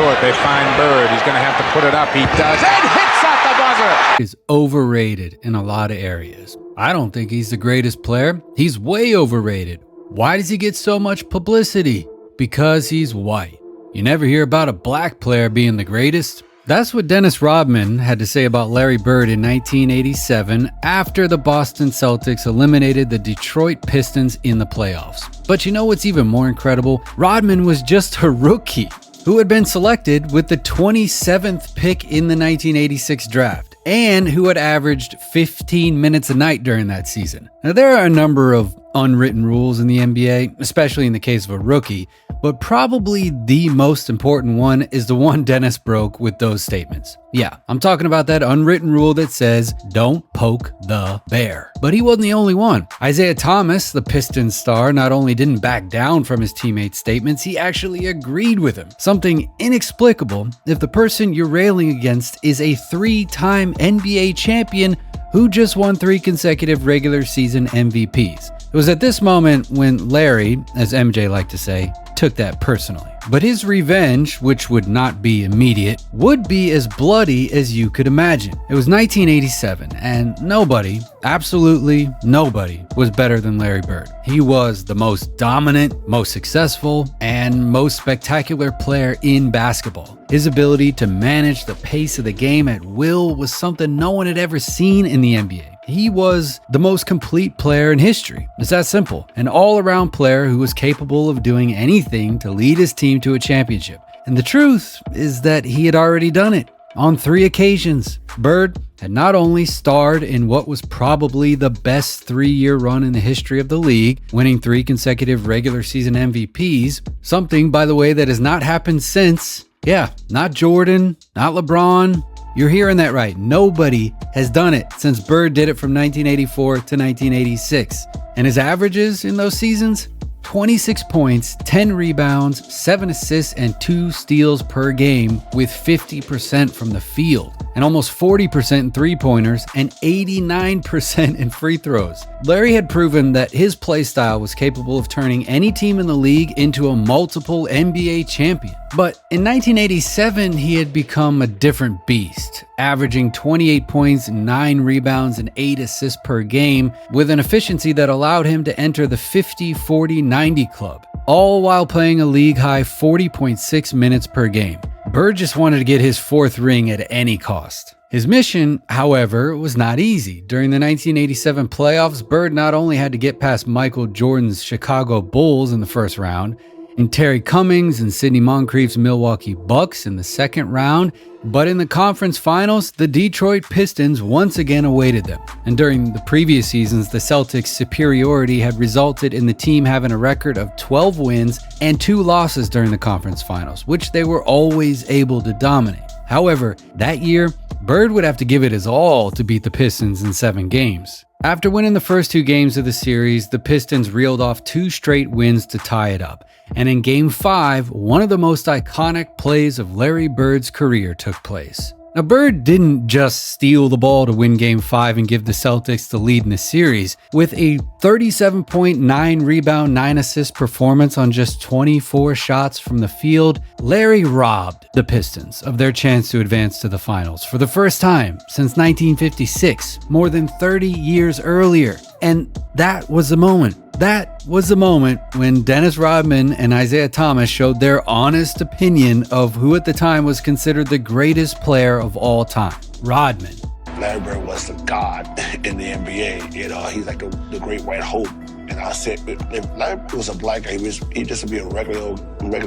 court. They find Bird. He's going to have to put it up. He does. And hits at the buzzer. Is overrated in a lot of areas. I don't think he's the greatest player. He's way overrated. Why does he get so much publicity? Because he's white. You never hear about a black player being the greatest. That's what Dennis Rodman had to say about Larry Bird in 1987 after the Boston Celtics eliminated the Detroit Pistons in the playoffs. But you know what's even more incredible? Rodman was just a rookie who had been selected with the 27th pick in the 1986 draft and who had averaged 15 minutes a night during that season. Now, there are a number of unwritten rules in the NBA, especially in the case of a rookie, but probably the most important one is the one Dennis broke with those statements. Yeah, I'm talking about that unwritten rule that says, don't poke the bear. But he wasn't the only one. Isaiah Thomas, the Pistons star, not only didn't back down from his teammates' statements, he actually agreed with him. Something inexplicable if the person you're railing against is a 3-time NBA champion who just won 3 consecutive regular season MVPs. It was at this moment when Larry, as MJ liked to say, took that personally. But his revenge, which would not be immediate, would be as bloody as you could imagine. It was 1987, and nobody, absolutely nobody, was better than Larry Bird. He was the most dominant, most successful, and most spectacular player in basketball. His ability to manage the pace of the game at will was something no one had ever seen in the NBA. He was the most complete player in history. It's that simple. An all-around player who was capable of doing anything to lead his team to a championship. And the truth is that he had already done it on 3 occasions. Bird had not only starred in what was probably the best 3-year run in the history of the league, winning 3 consecutive regular season MVPs, something, by the way, that has not happened since. Yeah, not Jordan, not LeBron. You're hearing that right. Nobody has done it since Bird did it from 1984 to 1986. And his averages in those seasons? 26 points, 10 rebounds, 7 assists, and 2 steals per game with 50% from the field, and almost 40% in three-pointers and 89% in free throws. Larry had proven that his play style was capable of turning any team in the league into a multiple NBA champion. But in 1987, he had become a different beast, averaging 28 points, 9 rebounds, and 8 assists per game, with an efficiency that allowed him to enter the 50-40-90 club, all while playing a league-high 40.6 minutes per game. Bird just wanted to get his 4th ring at any cost. His mission, however, was not easy. During the 1987 playoffs, Bird not only had to get past Michael Jordan's Chicago Bulls in the first round, and Terry Cummings and Sidney Moncrief's Milwaukee Bucks in the second round, but in the conference finals, the Detroit Pistons once again awaited them. And during the previous seasons, the Celtics' superiority had resulted in the team having a record of 12 wins and 2 losses during the conference finals, which they were always able to dominate. However, that year, Bird would have to give it his all to beat the Pistons in 7 games. After winning the first 2 games of the series, the Pistons reeled off 2 straight wins to tie it up. And in Game 5, one of the most iconic plays of Larry Bird's career took place. Now, Bird didn't just steal the ball to win Game 5 and give the Celtics the lead in the series. With a 37.9 rebound, 9 assist performance on just 24 shots from the field, Larry robbed the Pistons of their chance to advance to the finals for the first time since 1956, more than 30 years earlier. And that was the moment. That was the moment when Dennis Rodman and Isaiah Thomas showed their honest opinion of who at the time was considered the greatest player of all time. Rodman. Larry Bird was the god in the NBA. You know, he's like the great white hope. And I said, if Larry Bird was a black guy, he'd just be a regular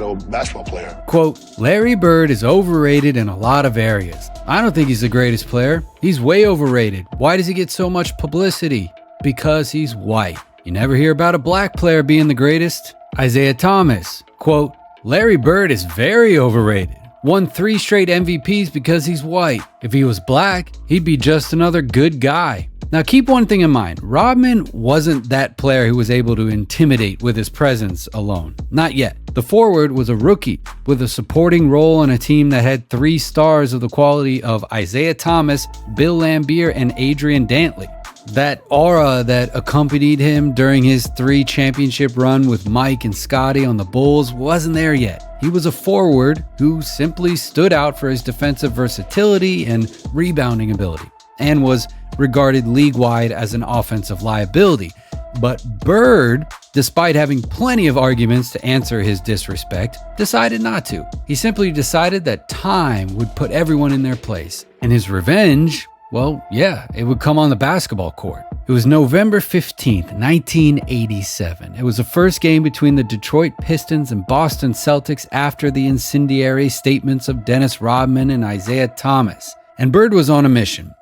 old basketball player. Quote, Larry Bird is overrated in a lot of areas. I don't think he's the greatest player. He's way overrated. Why does he get so much publicity? Because he's white. You never hear about a black player being the greatest. Isaiah Thomas, quote, Larry Bird is very overrated. Won 3 straight MVPs because he's white. If he was black, he'd be just another good guy. Now keep one thing in mind, Rodman wasn't that player who was able to intimidate with his presence alone. Not yet. The forward was a rookie with a supporting role on a team that had 3 stars of the quality of Isaiah Thomas, Bill Laimbeer, and Adrian Dantley. That aura that accompanied him during his 3 championship run with Mike and Scotty on the Bulls wasn't there yet. He was a forward who simply stood out for his defensive versatility and rebounding ability, and was regarded league-wide as an offensive liability. But Bird, despite having plenty of arguments to answer his disrespect, decided not to. He simply decided that time would put everyone in their place. And his revenge, well, yeah, it would come on the basketball court. It was November 15th, 1987. It was the first game between the Detroit Pistons and Boston Celtics after the incendiary statements of Dennis Rodman and Isaiah Thomas. And Bird was on a mission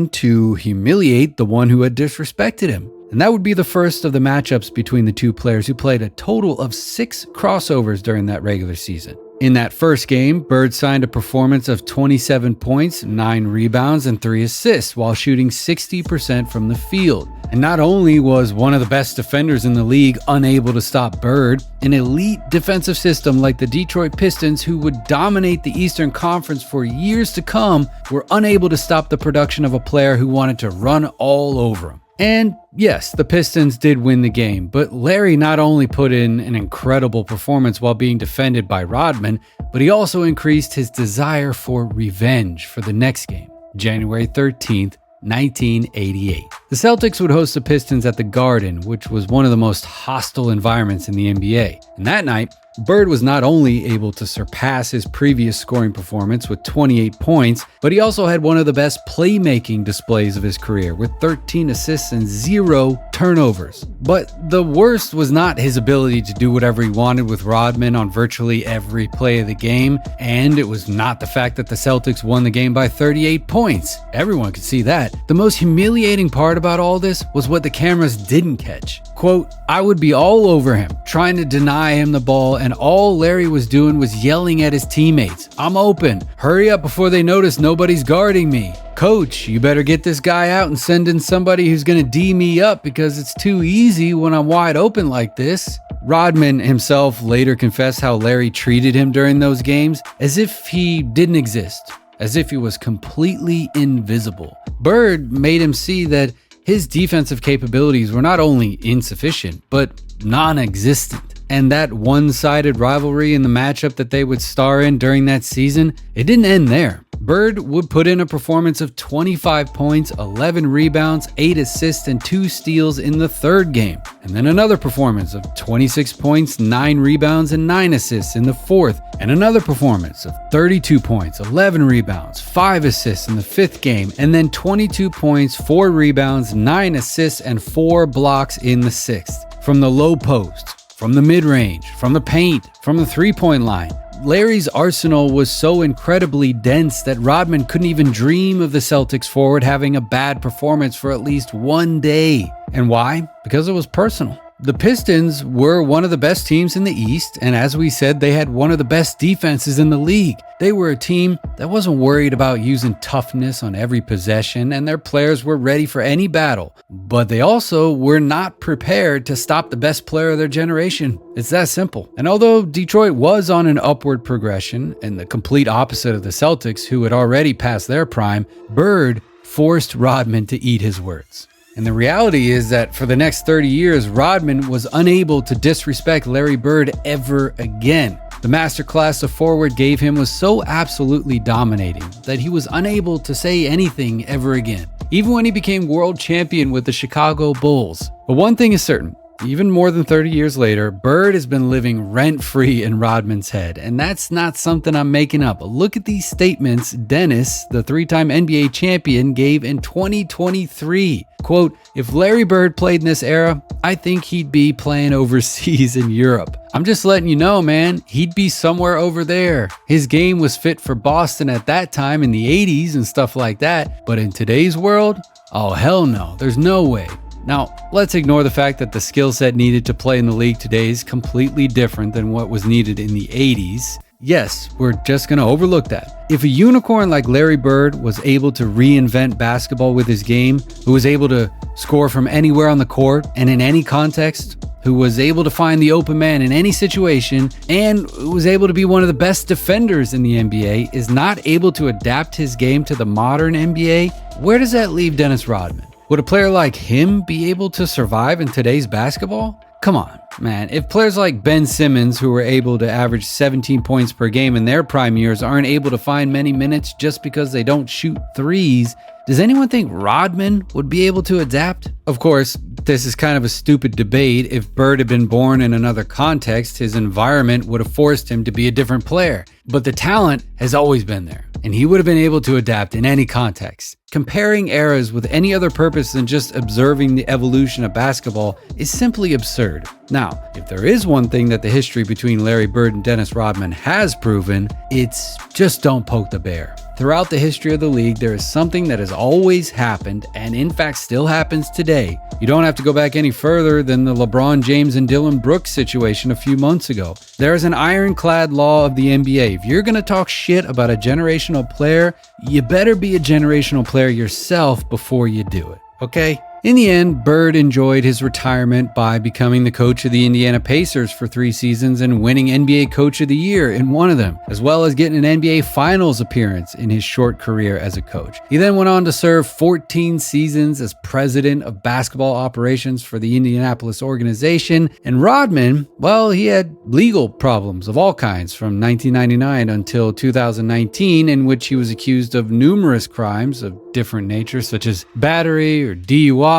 to humiliate the one who had disrespected him. And that would be the first of the matchups between the two players, who played a total of 6 crossovers during that regular season. In that first game, Bird signed a performance of 27 points, 9 rebounds, and 3 assists while shooting 60% from the field. And not only was one of the best defenders in the league unable to stop Bird, an elite defensive system like the Detroit Pistons, who would dominate the Eastern Conference for years to come, were unable to stop the production of a player who wanted to run all over him. And yes, the Pistons did win the game, but Larry not only put in an incredible performance while being defended by Rodman, but he also increased his desire for revenge for the next game, January 13th, 1988. The Celtics would host the Pistons at the Garden, which was one of the most hostile environments in the NBA. And that night, Bird was not only able to surpass his previous scoring performance with 28 points, but he also had one of the best playmaking displays of his career with 13 assists and 0 turnovers. But the worst was not his ability to do whatever he wanted with Rodman on virtually every play of the game, and it was not the fact that the Celtics won the game by 38 points. Everyone could see that. The most humiliating part about all this was what the cameras didn't catch. Quote, "I would be all over him, trying to deny him the ball, and all Larry was doing was yelling at his teammates. I'm open. Hurry up before they notice nobody's guarding me. Coach, you better get this guy out and send in somebody who's going to D me up because it's too easy when I'm wide open like this." Rodman himself later confessed how Larry treated him during those games as if he didn't exist, as if he was completely invisible. Bird made him see that his defensive capabilities were not only insufficient, but non-existent. And that one-sided rivalry in the matchup that they would star in during that season, it didn't end there. Bird would put in a performance of 25 points, 11 rebounds, 8 assists, and 2 steals in the third game. And then another performance of 26 points, 9 rebounds, and 9 assists in the fourth. And another performance of 32 points, 11 rebounds, 5 assists in the fifth game. And then 22 points, 4 rebounds, 9 assists, and 4 blocks in the sixth. From the low post, from the mid-range, from the paint, from the three-point line. Larry's arsenal was so incredibly dense that Rodman couldn't even dream of the Celtics forward having a bad performance for at least one day. And why? Because it was personal. The Pistons were one of the best teams in the East, and as we said, they had one of the best defenses in the league. They were a team that wasn't worried about using toughness on every possession, and their players were ready for any battle. But they also were not prepared to stop the best player of their generation. It's that simple. And although Detroit was on an upward progression, and the complete opposite of the Celtics, who had already passed their prime, Bird forced Rodman to eat his words. And the reality is that for the next 30 years, Rodman was unable to disrespect Larry Bird ever again. The masterclass the forward gave him was so absolutely dominating that he was unable to say anything ever again, even when he became world champion with the Chicago Bulls. But one thing is certain. Even more than 30 years later, Bird has been living rent-free in Rodman's head, and that's not something I'm making up. Look at these statements Dennis, the 3-time NBA champion, gave in 2023. Quote, "If Larry Bird played in this era, I think he'd be playing overseas in Europe. I'm just letting you know, man, he'd be somewhere over there. His game was fit for Boston at that time in the 80s and stuff like that, but in today's world, oh hell no, there's no way." Now, let's ignore the fact that the skill set needed to play in the league today is completely different than what was needed in the 80s. Yes, we're just going to overlook that. If a unicorn like Larry Bird was able to reinvent basketball with his game, who was able to score from anywhere on the court and in any context, who was able to find the open man in any situation, and who was able to be one of the best defenders in the NBA, is not able to adapt his game to the modern NBA, where does that leave Dennis Rodman? Would a player like him be able to survive in today's basketball? Come on, man. If players like Ben Simmons, who were able to average 17 points per game in their prime years, aren't able to find many minutes just because they don't shoot threes, does anyone think Rodman would be able to adapt? Of course, this is kind of a stupid debate. If Bird had been born in another context, his environment would have forced him to be a different player. But the talent has always been there, and he would have been able to adapt in any context. Comparing eras with any other purpose than just observing the evolution of basketball is simply absurd. Now, if there is one thing that the history between Larry Bird and Dennis Rodman has proven, it's just don't poke the bear. Throughout the history of the league, there is something that has always happened, and in fact still happens today. You don't have to go back any further than the LeBron James and Dillon Brooks situation a few months ago. There is an ironclad law of the NBA. If you're going to talk shit about a generational player, you better be a generational player yourself before you do it, okay? In the end, Bird enjoyed his retirement by becoming the coach of the Indiana Pacers for 3 seasons and winning NBA Coach of the Year in one of them, as well as getting an NBA Finals appearance in his short career as a coach. He then went on to serve 14 seasons as president of basketball operations for the Indianapolis organization. And Rodman, well, he had legal problems of all kinds from 1999 until 2019, in which he was accused of numerous crimes of different nature, such as battery or DUI,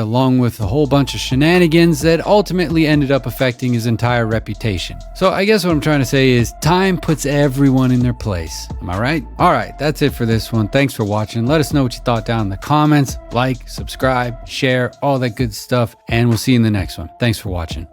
along with a whole bunch of shenanigans that ultimately ended up affecting his entire reputation. So I guess what I'm trying to say is time puts everyone in their place. Am I right? All right, that's it for this one. Thanks for watching. Let us know what you thought down in the comments. Like, subscribe, share, all that good stuff, and we'll see you in the next one. Thanks for watching.